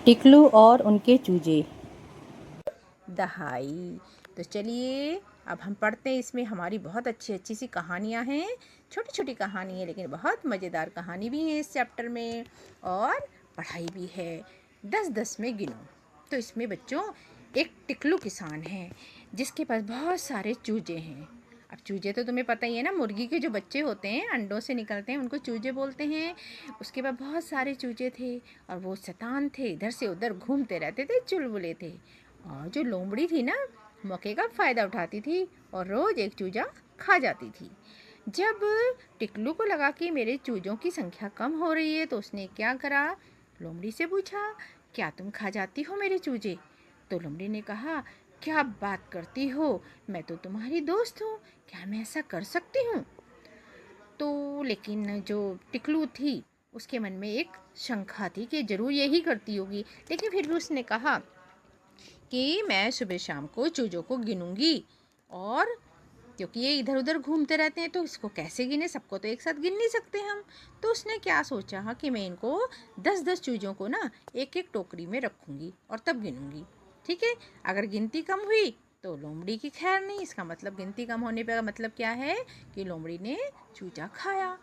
टिकलू और उनके चूजे। दहाई। तो चलिए अब हम पढ़ते हैं। इसमें हमारी बहुत अच्छी अच्छी सी कहानियाँ हैं, छोटी छोटी कहानी है लेकिन बहुत मज़ेदार कहानी भी है इस चैप्टर में, और पढ़ाई भी है। 10-10 में गिनो। तो इसमें बच्चों एक टिकलू किसान है जिसके पास बहुत सारे चूजे हैं। अब चूजे तो तुम्हें पता ही है ना, मुर्गी के जो बच्चे होते हैं अंडों से निकलते हैं उनको चूजे बोलते हैं। उसके बाद बहुत सारे चूजे थे और वो शैतान थे, इधर से उधर घूमते रहते थे, चुलबुले थे। और जो लोमड़ी थी ना, मौके का फ़ायदा उठाती थी और रोज़ एक चूजा खा जाती थी। जब टिकलू को लगा कि मेरे चूजों की संख्या कम हो रही है तो उसने क्या करा, लोमड़ी से पूछा, क्या तुम खा जाती हो मेरे चूजे? तो लोमड़ी ने कहा, क्या बात करती हो, मैं तो तुम्हारी दोस्त हूँ, क्या मैं ऐसा कर सकती हूँ? तो लेकिन जो टिकलू थी उसके मन में एक शंका थी कि ज़रूर यही करती होगी, लेकिन फिर भी उसने कहा कि मैं सुबह शाम को चूजों को गिनूंगी, और क्योंकि ये इधर उधर घूमते रहते हैं तो इसको कैसे गिने, सबको तो एक साथ गिन नहीं सकते हम। तो उसने क्या सोचा कि मैं इनको 10-10 चूजों को ना एक एक टोकरी में रखूंगी और तब गिनूंगी। ठीक है, अगर गिनती कम हुई तो लोमड़ी की खैर नहीं, इसका मतलब गिनती कम होने का मतलब क्या है कि लोमड़ी ने चूजा खाया।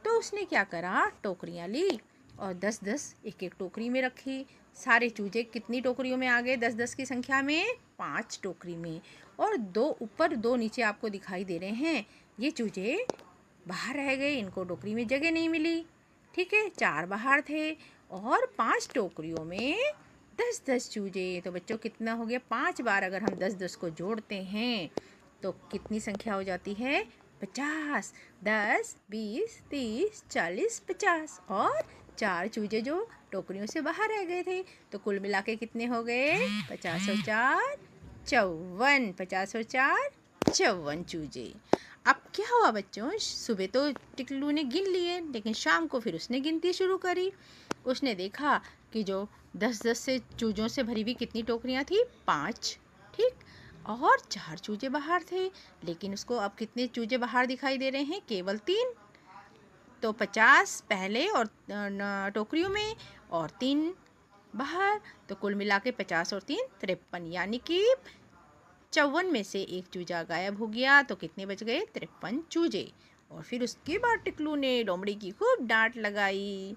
तो उसने क्या करा, टोकरियाँ ली और 10-10 एक एक टोकरी में रखी। सारे चूजे कितनी टोकरियों में आ गए, 10-10 की संख्या में 5 टोकरी में, और 2 ऊपर 2 नीचे आपको दिखाई दे रहे हैं। ये चूजे बाहर रह गए, इनको टोकरी में जगह नहीं मिली। ठीक है, 4 बाहर थे और 5 टोकरियों में 10-10 चूजे। तो बच्चों कितना हो गया, 5 बार अगर हम 10-10 को जोड़ते हैं तो कितनी संख्या हो जाती है, 50। 10, 20, 30, 40, 50, और 4 चूजे जो टोकरियों से बाहर रह गए थे। तो कुल मिला के कितने हो गए, 50 और 4 54। 50 और 4 54 चूजे। अब क्या हुआ बच्चों, सुबह तो टिकलू ने गिन लिए लेकिन शाम को फिर उसने गिनती शुरू करी। उसने देखा कि जो 10-10 से चूजों से भरी हुई कितनी टोकरियां थी, 5। ठीक, और 4 चूजे बाहर थे, लेकिन उसको अब कितने चूजे बाहर दिखाई दे रहे हैं, केवल 3। तो 50 पहले और टोकरियों में और 3 बाहर, तो कुल मिला के 50 और 3 53, यानी कि 54 में से एक चूजा गायब हो गया। तो कितने बच गए, 53 चूजे। और फिर उसके बाद टिकलू ने लोमड़ी की खूब डांट लगाई।